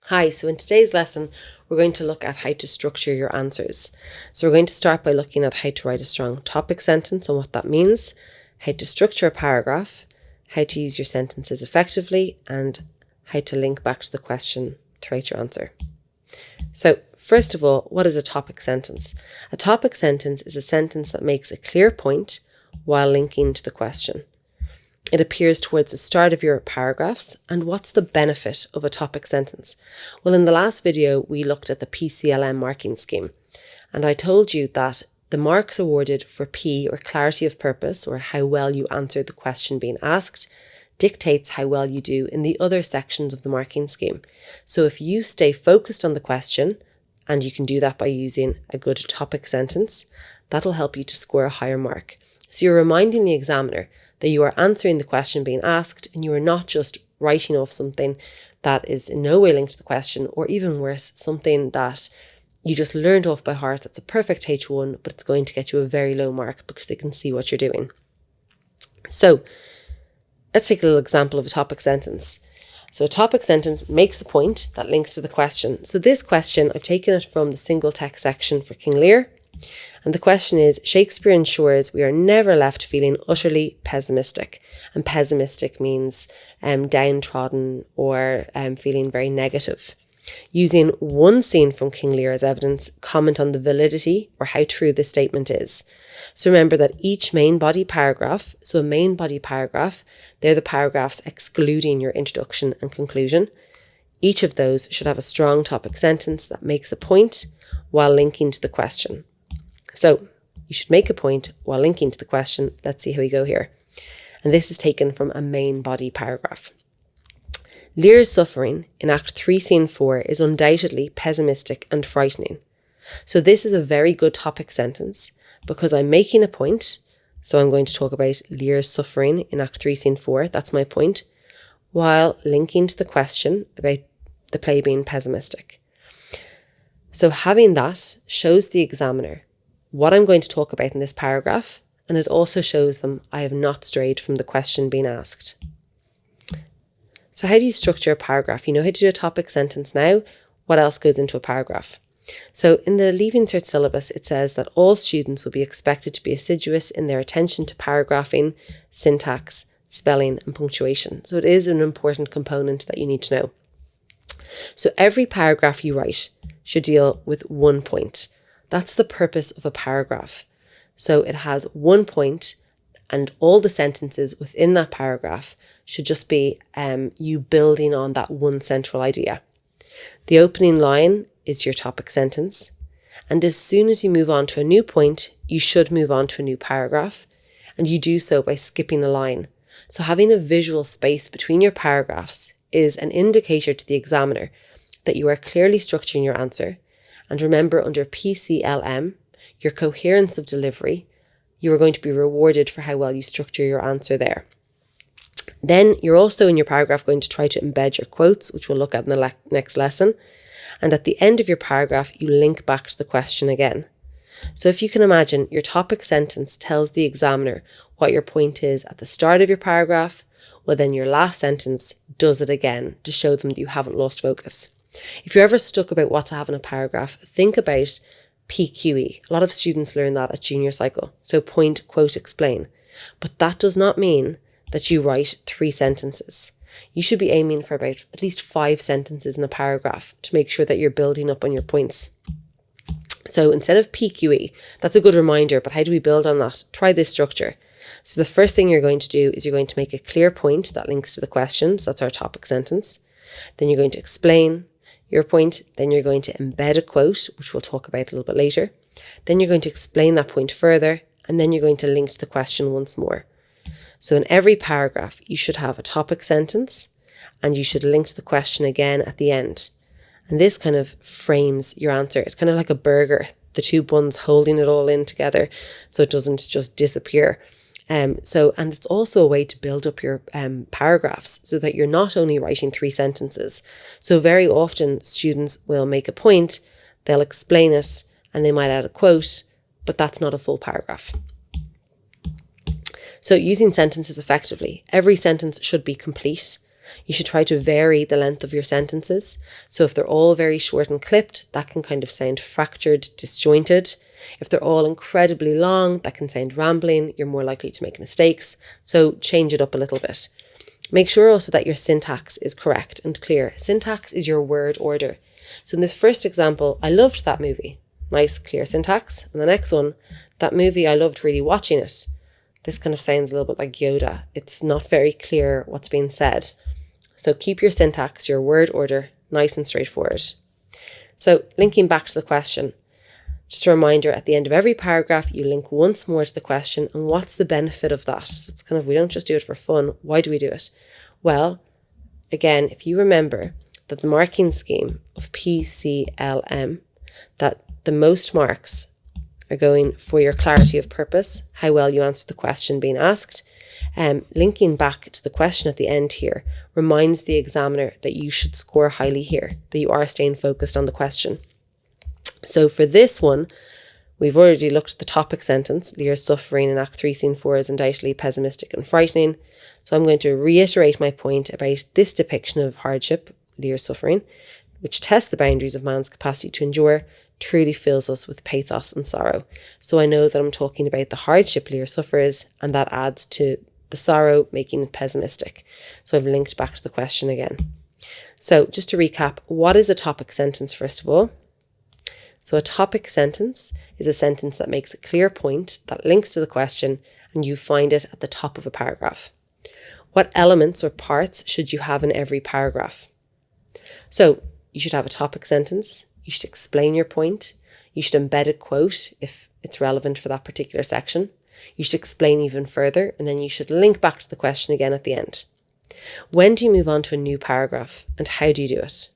Hi, so in today's lesson, we're going to look at how to structure your answers. So we're going to start by looking at how to write a strong topic sentence and what that means, how to structure a paragraph, how to use your sentences effectively, and how to link back to the question throughout your answer. So first of all, what is a topic sentence? A topic sentence is a sentence that makes a clear point while linking to the question. It appears towards the start of your paragraphs. And what's the benefit of a topic sentence? Well, in the last video, we looked at the PCLM marking scheme. And I told you that the marks awarded for P, or clarity of purpose, or how well you answered the question being asked, dictates how well you do in the other sections of the marking scheme. So if you stay focused on the question, and you can do that by using a good topic sentence, that'll help you to score a higher mark. So you're reminding the examiner that you are answering the question being asked and you are not just writing off something that is in no way linked to the question, or even worse, something that you just learned off by heart that's a perfect H1, but it's going to get you a very low mark because they can see what you're doing. So let's take a little example of a topic sentence. So a topic sentence makes a point that links to the question. So this question, I've taken it from the single text section for King Lear. And the question is, Shakespeare ensures we are never left feeling utterly pessimistic. And pessimistic means downtrodden or feeling very negative. Using one scene from King Lear as evidence, comment on the validity or how true this statement is. So remember that each main body paragraph, so a main body paragraph, they're the paragraphs excluding your introduction and conclusion. Each of those should have a strong topic sentence that makes a point while linking to the question. So you should make a point while linking to the question. Let's see how we go here. And this is taken from a main body paragraph. Lear's suffering in Act 3, Scene 4 is undoubtedly pessimistic and frightening. So this is a very good topic sentence because I'm making a point. So I'm going to talk about Lear's suffering in Act 3, Scene 4. That's my point. While linking to the question about the play being pessimistic. So having that shows the examiner what I'm going to talk about in this paragraph, and it also shows them I have not strayed from the question being asked. So how do you structure a paragraph? You know how to do a topic sentence now. What else goes into a paragraph? So in the Leaving Cert syllabus, it says that all students will be expected to be assiduous in their attention to paragraphing, syntax, spelling, and punctuation. So it is an important component that you need to know. So every paragraph you write should deal with one point. That's the purpose of a paragraph. So it has one point, and all the sentences within that paragraph should just be you building on that one central idea. The opening line is your topic sentence. And as soon as you move on to a new point, you should move on to a new paragraph. And you do so by skipping a line. So having a visual space between your paragraphs is an indicator to the examiner that you are clearly structuring your answer. And remember, under PCLM, your coherence of delivery, you are going to be rewarded for how well you structure your answer there. Then you're also in your paragraph going to try to embed your quotes, which we'll look at in the next lesson. And at the end of your paragraph, you link back to the question again. So if you can imagine, your topic sentence tells the examiner what your point is at the start of your paragraph, well then your last sentence does it again to show them that you haven't lost focus. If you're ever stuck about what to have in a paragraph, think about PQE. A lot of students learn that at junior cycle. So point, quote, explain. But that does not mean that you write 3 sentences. You should be aiming for about at least 5 sentences in a paragraph to make sure that you're building up on your points. So instead of PQE, that's a good reminder, but how do we build on that? Try this structure. So the first thing you're going to do is you're going to make a clear point that links to the question. So that's our topic sentence. Then you're going to explain your point, then you're going to embed a quote, which we'll talk about a little bit later. Then you're going to explain that point further, and then you're going to link to the question once more. So in every paragraph, you should have a topic sentence, and you should link to the question again at the end. And this kind of frames your answer. It's kind of like a burger, the 2 buns holding it all in together so it doesn't just disappear. And it's also a way to build up your paragraphs so that you're not only writing 3 sentences. So very often students will make a point, they'll explain it, and they might add a quote, but that's not a full paragraph. So using sentences effectively, every sentence should be complete. You should try to vary the length of your sentences. So if they're all very short and clipped, that can kind of sound fractured, disjointed. If they're all incredibly long, that can sound rambling. You're more likely to make mistakes. So change it up a little bit. Make sure also that your syntax is correct and clear. Syntax is your word order. So in this first example, I loved that movie. Nice, clear syntax. And the next one, that movie, I loved really watching it. This kind of sounds a little bit like Yoda. It's not very clear what's being said. So keep your syntax, your word order, nice and straightforward. So linking back to the question, just a reminder, at the end of every paragraph, you link once more to the question, and what's the benefit of that? So it's kind of, we don't just do it for fun. Why do we do it? Well, again, if you remember that the marking scheme of PCLM, that the most marks are going for your clarity of purpose, how well you answer the question being asked. Linking back to the question at the end here reminds the examiner that you should score highly here, that you are staying focused on the question. So for this one, we've already looked at the topic sentence. Lear's suffering in Act 3, Scene 4 is undoubtedly pessimistic and frightening. So I'm going to reiterate my point about this depiction of hardship, Lear's suffering, which tests the boundaries of man's capacity to endure, truly fills us with pathos and sorrow. So I know that I'm talking about the hardship Lear suffers, and that adds to the sorrow, making it pessimistic. So I've linked back to the question again. So just to recap, what is a topic sentence first of all? So a topic sentence is a sentence that makes a clear point that links to the question and you find it at the top of a paragraph. What elements or parts should you have in every paragraph? So you should have a topic sentence, you should explain your point, you should embed a quote if it's relevant for that particular section, you should explain even further, and then you should link back to the question again at the end. When do you move on to a new paragraph and how do you do it?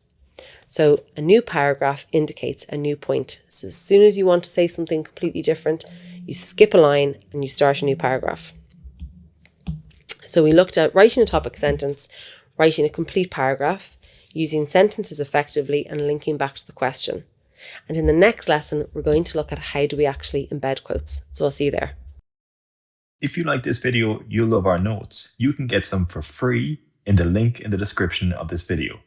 So a new paragraph indicates a new point. So as soon as you want to say something completely different, you skip a line and you start a new paragraph. So we looked at writing a topic sentence, writing a complete paragraph, using sentences effectively and linking back to the question. And in the next lesson, we're going to look at how do we actually embed quotes. So I'll see you there. If you like this video, you'll love our notes. You can get some for free in the link in the description of this video.